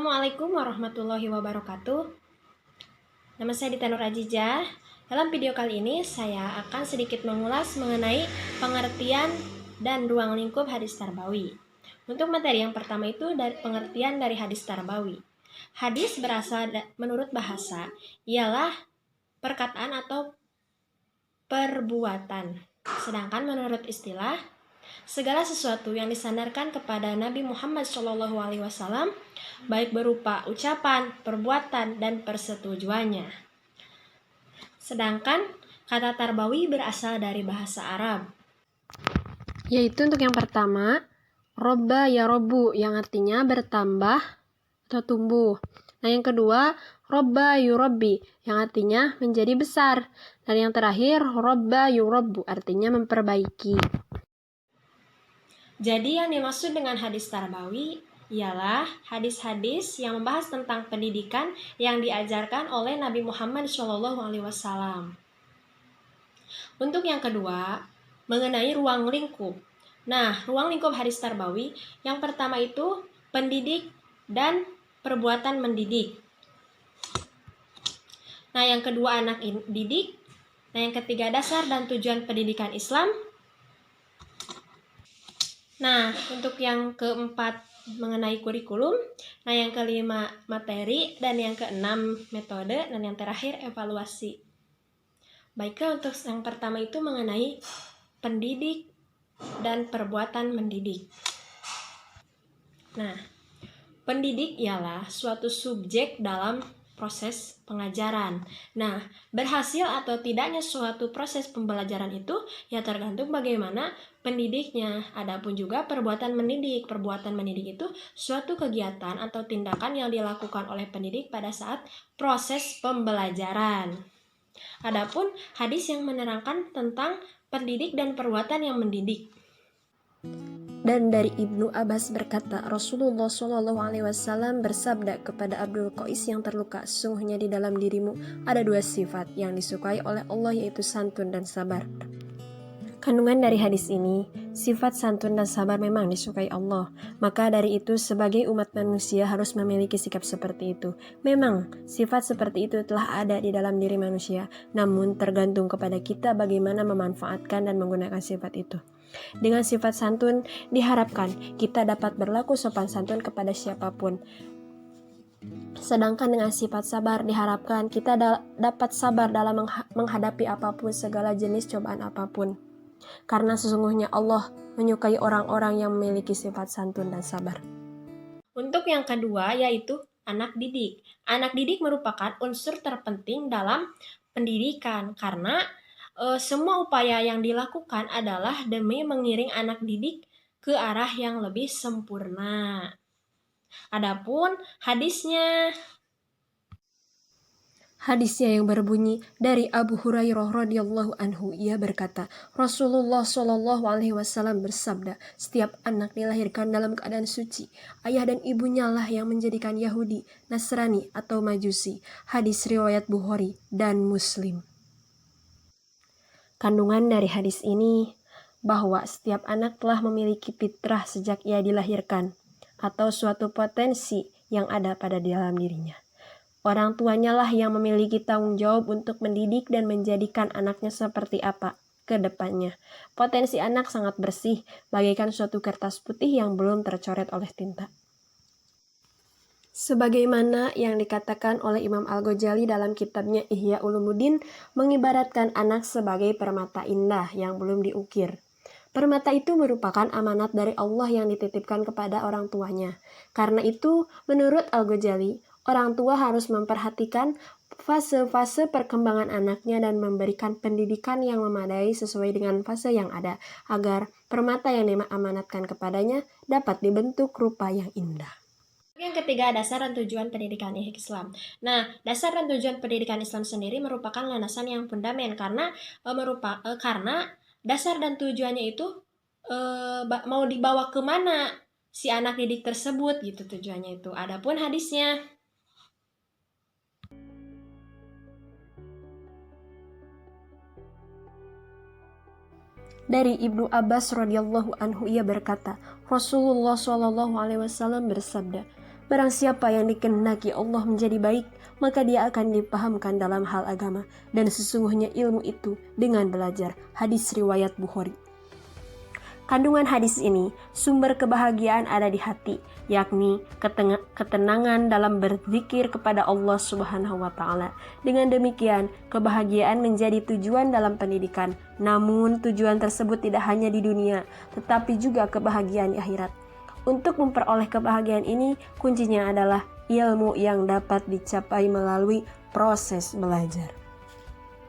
Assalamualaikum warahmatullahi wabarakatuh. Nama saya Dita Nur Ajijah. Dalam video kali ini saya akan sedikit mengulas mengenai pengertian dan ruang lingkup hadis tarbawi. Untuk materi yang pertama itu dari pengertian dari hadis tarbawi. Hadis berasal menurut bahasa ialah perkataan atau perbuatan. Sedangkan menurut istilah segala sesuatu yang disandarkan kepada Nabi Muhammad SAW, baik berupa ucapan, perbuatan, dan persetujuannya. Sedangkan kata tarbawi berasal dari bahasa Arab, yaitu untuk yang pertama, robba ya robbu, yang artinya bertambah atau tumbuh. Nah, yang kedua, robba yurabbi, yang artinya menjadi besar. Dan yang terakhir, robba yurabbu, artinya memperbaiki. Jadi yang dimaksud dengan hadis tarbawi ialah hadis-hadis yang membahas tentang pendidikan yang diajarkan oleh Nabi Muhammad SAW. Untuk yang kedua, mengenai ruang lingkup. Nah, ruang lingkup hadis tarbawi yang pertama itu pendidik dan perbuatan mendidik. Nah, yang kedua anak didik. Nah, yang ketiga dasar dan tujuan pendidikan Islam. Nah, untuk yang keempat mengenai kurikulum, nah yang kelima materi, dan yang keenam metode, dan yang terakhir evaluasi. Baiklah, untuk yang pertama itu mengenai pendidik dan perbuatan mendidik. Nah, pendidik ialah suatu subjek dalam proses pengajaran. Nah, berhasil atau tidaknya suatu proses pembelajaran itu ya tergantung bagaimana pendidiknya. Adapun juga perbuatan mendidik. Perbuatan mendidik itu suatu kegiatan atau tindakan yang dilakukan oleh pendidik pada saat proses pembelajaran. Adapun hadis yang menerangkan tentang pendidik dan perbuatan yang mendidik. Dan dari Ibnu Abbas berkata, Rasulullah SAW bersabda kepada Abdul Qais yang terluka, sungguhnya di dalam dirimu ada dua sifat yang disukai oleh Allah, yaitu santun dan sabar. Kandungan dari hadis ini, sifat santun dan sabar memang disukai Allah. Maka dari itu sebagai umat manusia harus memiliki sikap seperti itu. Memang sifat seperti itu telah ada di dalam diri manusia, namun tergantung kepada kita bagaimana memanfaatkan dan menggunakan sifat itu. Dengan sifat santun diharapkan kita dapat berlaku sopan santun kepada siapapun. Sedangkan dengan sifat sabar diharapkan kita dapat sabar dalam menghadapi apapun, segala jenis cobaan apapun. Karena sesungguhnya Allah menyukai orang-orang yang memiliki sifat santun dan sabar. Untuk yang kedua yaitu anak didik. Anak didik merupakan unsur terpenting dalam pendidikan karena semua upaya yang dilakukan adalah demi mengiring anak didik ke arah yang lebih sempurna. Adapun hadisnya yang berbunyi dari Abu Hurairah radhiyallahu anhu, ia berkata, Rasulullah Shallallahu alaihi wasallam bersabda, setiap anak dilahirkan dalam keadaan suci. Ayah dan ibunya lah yang menjadikan Yahudi, Nasrani atau Majusi. Hadis riwayat Bukhari dan Muslim. Kandungan dari hadis ini bahwa setiap anak telah memiliki fitrah sejak ia dilahirkan atau suatu potensi yang ada pada dalam dirinya. Orang tuanya lah yang memiliki tanggung jawab untuk mendidik dan menjadikan anaknya seperti apa ke depannya. Potensi anak sangat bersih, bagaikan suatu kertas putih yang belum tercoret oleh tinta. Sebagaimana yang dikatakan oleh Imam Al-Ghazali dalam kitabnya Ihya Ulumuddin, mengibaratkan anak sebagai permata indah yang belum diukir. Permata itu merupakan amanat dari Allah yang dititipkan kepada orang tuanya. Karena itu, menurut Al-Ghazali, orang tua harus memperhatikan fase-fase perkembangan anaknya dan memberikan pendidikan yang memadai sesuai dengan fase yang ada, agar permata yang diamanatkan kepadanya dapat dibentuk rupa yang indah. Yang ketiga, dasar dan tujuan pendidikan Islam. Nah, dasar dan tujuan pendidikan Islam sendiri merupakan landasan yang fundamental karena dasar dan tujuannya itu mau dibawa kemana si anak didik tersebut gitu tujuannya itu. Adapun hadisnya dari Ibnu Abbas radhiyallahu anhu, ia berkata, Rasulullah SAW bersabda, Barang siapa yang dikehendaki Allah menjadi baik, maka dia akan dipahamkan dalam hal agama, dan sesungguhnya ilmu itu dengan belajar. Hadis riwayat Bukhari. Kandungan hadis ini, sumber kebahagiaan ada di hati, yakni ketenangan dalam berzikir kepada Allah Subhanahu wa Ta'ala. Dengan demikian, kebahagiaan menjadi tujuan dalam pendidikan. Namun, tujuan tersebut tidak hanya di dunia, tetapi juga kebahagiaan di akhirat. Untuk memperoleh kebahagiaan ini, kuncinya adalah ilmu yang dapat dicapai melalui proses belajar.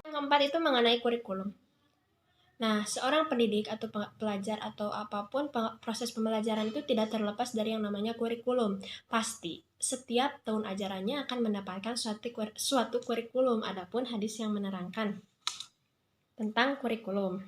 Yang keempat itu mengenai kurikulum. Nah, seorang pendidik atau pelajar atau apapun proses pembelajaran itu tidak terlepas dari yang namanya kurikulum. Pasti setiap tahun ajarannya akan mendapatkan suatu kurikulum. Adapun hadis yang menerangkan tentang kurikulum.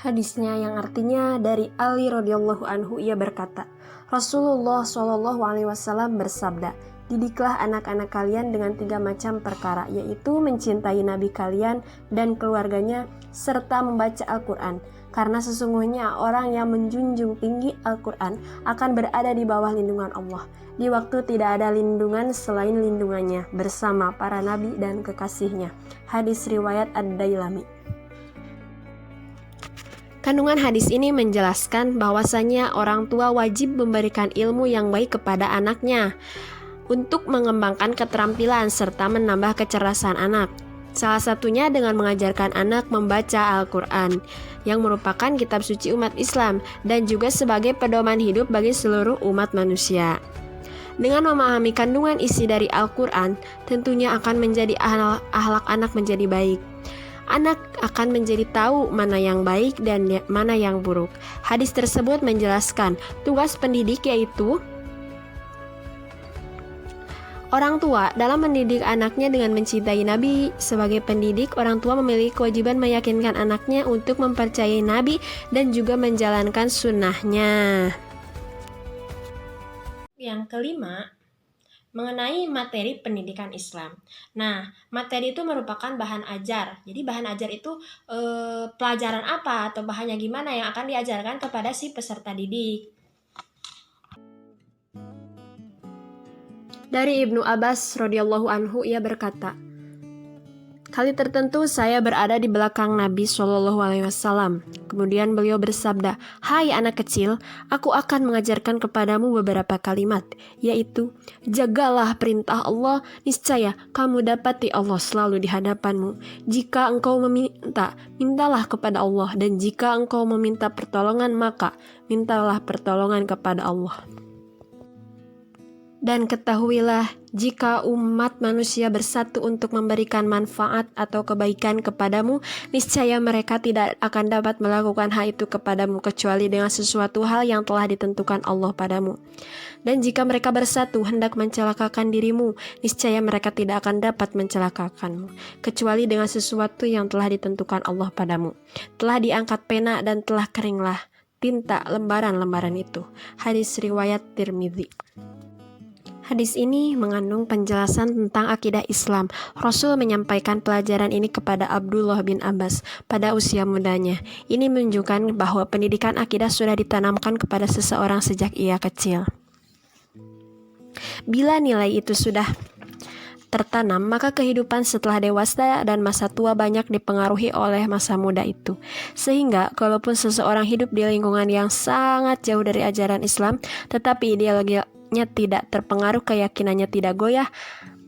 Hadisnya yang artinya dari Ali radhiyallahu anhu, ia berkata, Rasulullah shallallahu alaihi wasallam bersabda, didiklah anak-anak kalian dengan 3 macam perkara, yaitu mencintai Nabi kalian dan keluarganya, serta membaca Al-Quran. Karena sesungguhnya orang yang menjunjung tinggi Al-Quran akan berada di bawah lindungan Allah, di waktu tidak ada lindungan selain lindungannya, bersama para nabi dan kekasihnya. Hadis riwayat Ad-Dailami. Kandungan hadis ini menjelaskan bahwasanya orang tua wajib memberikan ilmu yang baik kepada anaknya untuk mengembangkan keterampilan serta menambah kecerdasan anak. Salah satunya dengan mengajarkan anak membaca Al-Quran, yang merupakan kitab suci umat Islam dan juga sebagai pedoman hidup bagi seluruh umat manusia. Dengan memahami kandungan isi dari Al-Quran, tentunya akan menjadi akhlak anak menjadi baik. Anak akan menjadi tahu mana yang baik dan mana yang buruk. Hadis tersebut menjelaskan tugas pendidik, yaitu orang tua dalam mendidik anaknya dengan mencintai Nabi. Sebagai pendidik, orang tua memiliki kewajiban meyakinkan anaknya untuk mempercayai Nabi dan juga menjalankan sunnahnya. Yang kelima, mengenai materi pendidikan Islam. Nah, materi itu merupakan bahan ajar. Jadi bahan ajar itu pelajaran apa atau bahannya gimana yang akan diajarkan kepada si peserta didik. Dari Ibnu Abbas radhiyallahu anhu, ia berkata, kali tertentu saya berada di belakang Nabi Shallallahu Alaihi Wasallam. Kemudian beliau bersabda, hai anak kecil, aku akan mengajarkan kepadamu beberapa kalimat, yaitu, jagalah perintah Allah, niscaya kamu dapati Allah selalu di hadapanmu. Jika engkau meminta, mintalah kepada Allah, dan jika engkau meminta pertolongan, maka mintalah pertolongan kepada Allah. Dan ketahuilah, jika umat manusia bersatu untuk memberikan manfaat atau kebaikan kepadamu, niscaya mereka tidak akan dapat melakukan hal itu kepadamu kecuali dengan sesuatu hal yang telah ditentukan Allah padamu. Dan jika mereka bersatu hendak mencelakakan dirimu, niscaya mereka tidak akan dapat mencelakakanmu kecuali dengan sesuatu yang telah ditentukan Allah padamu. Telah diangkat pena dan telah keringlah tinta lembaran-lembaran itu. Hadis riwayat Tirmidzi. Hadis ini mengandung penjelasan tentang akidah Islam. Rasul menyampaikan pelajaran ini kepada Abdullah bin Abbas pada usia mudanya. Ini menunjukkan bahwa pendidikan akidah sudah ditanamkan kepada seseorang sejak ia kecil. Bila nilai itu sudah tertanam, maka kehidupan setelah dewasa dan masa tua banyak dipengaruhi oleh masa muda itu. Sehingga kalaupun seseorang hidup di lingkungan yang sangat jauh dari ajaran Islam, tetapi ideologinya tidak terpengaruh, keyakinannya tidak goyah.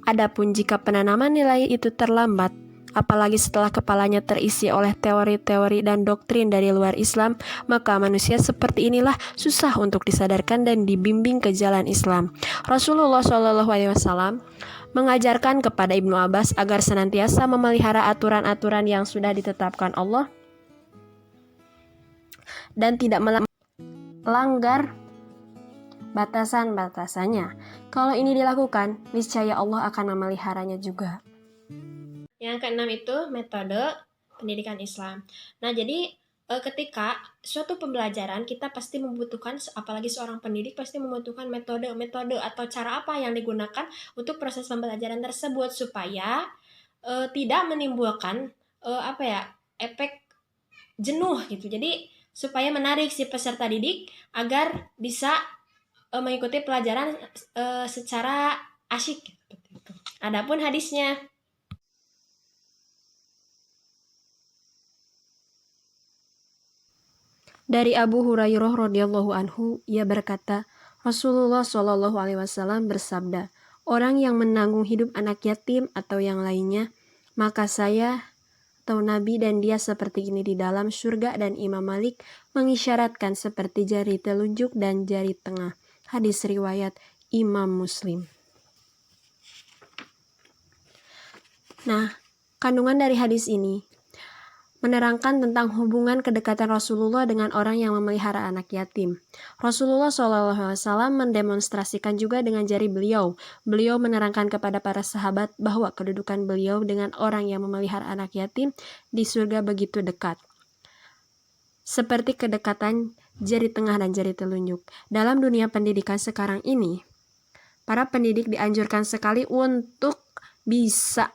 Adapun jika penanaman nilai itu terlambat, apalagi setelah kepalanya terisi oleh teori-teori dan doktrin dari luar Islam, maka manusia seperti inilah susah untuk disadarkan dan dibimbing ke jalan Islam. Rasulullah SAW mengajarkan kepada Ibnu Abbas agar senantiasa memelihara aturan-aturan yang sudah ditetapkan Allah dan tidak melanggar batasan-batasannya. Kalau ini dilakukan, niscaya Allah akan memeliharanya juga. Yang keenam itu metode pendidikan Islam. Nah, jadi ketika suatu pembelajaran kita pasti membutuhkan, apalagi seorang pendidik pasti membutuhkan metode atau cara apa yang digunakan untuk proses pembelajaran tersebut supaya tidak menimbulkan efek jenuh gitu. Jadi supaya menarik si peserta didik agar bisa mengikuti pelajaran secara asyik seperti itu. Adapun hadisnya, dari Abu Hurairah radhiyallahu anhu, ia berkata, Rasulullah Shallallahu alaihi wasallam bersabda, orang yang menanggung hidup anak yatim atau yang lainnya, maka saya atau Nabi dan dia seperti ini di dalam surga, dan Imam Malik mengisyaratkan seperti jari telunjuk dan jari tengah. Hadis riwayat Imam Muslim. Nah, kandungan dari hadis ini menerangkan tentang hubungan kedekatan Rasulullah dengan orang yang memelihara anak yatim. Rasulullah SAW mendemonstrasikan juga dengan jari beliau. Beliau menerangkan kepada para sahabat bahwa kedudukan beliau dengan orang yang memelihara anak yatim di surga begitu dekat, seperti kedekatan jari tengah dan jari telunjuk. Dalam dunia pendidikan sekarang ini, para pendidik dianjurkan sekali untuk bisa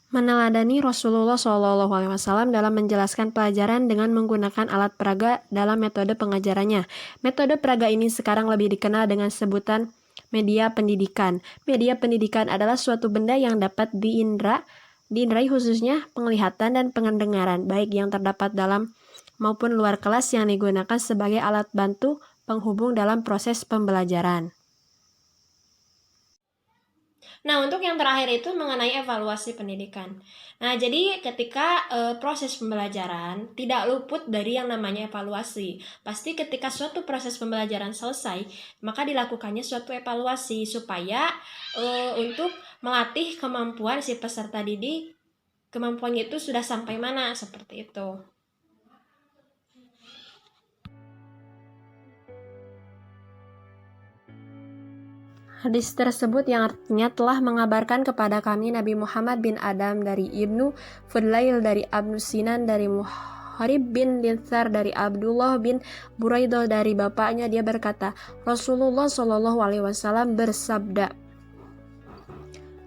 meneladani Rasulullah SAW dalam menjelaskan pelajaran dengan menggunakan alat peraga dalam metode pengajarannya. Metode peraga ini sekarang lebih dikenal dengan sebutan media pendidikan. Media pendidikan adalah suatu benda yang dapat diindrai khususnya penglihatan dan pendengaran, baik yang terdapat dalam maupun luar kelas, yang digunakan sebagai alat bantu penghubung dalam proses pembelajaran. Nah, untuk yang terakhir itu mengenai evaluasi pendidikan. Nah, jadi ketika proses pembelajaran tidak luput dari yang namanya evaluasi. Pasti ketika suatu proses pembelajaran selesai, maka dilakukannya suatu evaluasi supaya untuk melatih kemampuan si peserta didik, kemampuannya itu sudah sampai mana, seperti itu. Hadis tersebut yang artinya telah mengabarkan kepada kami Nabi Muhammad bin Adam dari Ibnu Fudlail dari Ibnu Sinan dari Muharib bin Linthar dari Abdullah bin Buraidah dari bapaknya, dia berkata, Rasulullah Shallallahu alaihi wasallam bersabda,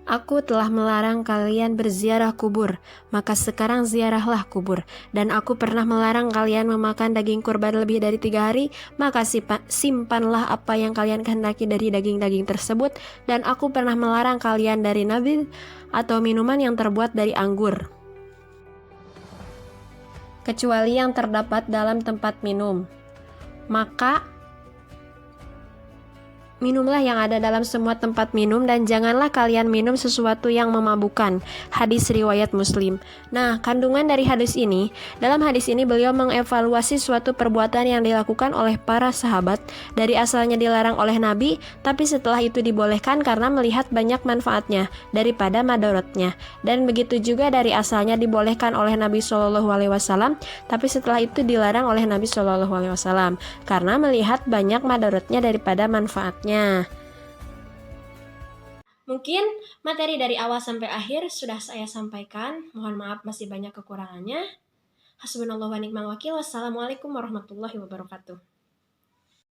aku telah melarang kalian berziarah kubur, maka sekarang ziarahlah kubur. Dan aku pernah melarang kalian memakan daging kurban lebih dari 3 hari, maka simpanlah apa yang kalian kehendaki dari daging-daging tersebut. Dan aku pernah melarang kalian dari nabil atau minuman yang terbuat dari anggur, kecuali yang terdapat dalam tempat minum. Maka minumlah yang ada dalam semua tempat minum, dan janganlah kalian minum sesuatu yang memabukkan. Hadis riwayat Muslim. Nah, kandungan dari hadis ini, dalam hadis ini beliau mengevaluasi suatu perbuatan yang dilakukan oleh para sahabat. Dari asalnya dilarang oleh Nabi, tapi setelah itu dibolehkan karena melihat banyak manfaatnya daripada madaratnya. Dan begitu juga dari asalnya dibolehkan oleh Nabi SAW, tapi setelah itu dilarang oleh Nabi SAW karena melihat banyak madaratnya daripada manfaatnya. Mungkin materi dari awal sampai akhir sudah saya sampaikan. Mohon maaf masih banyak kekurangannya. Hasbunallahu wa ni'mal wakil. Wassalamualaikum warahmatullahi wabarakatuh.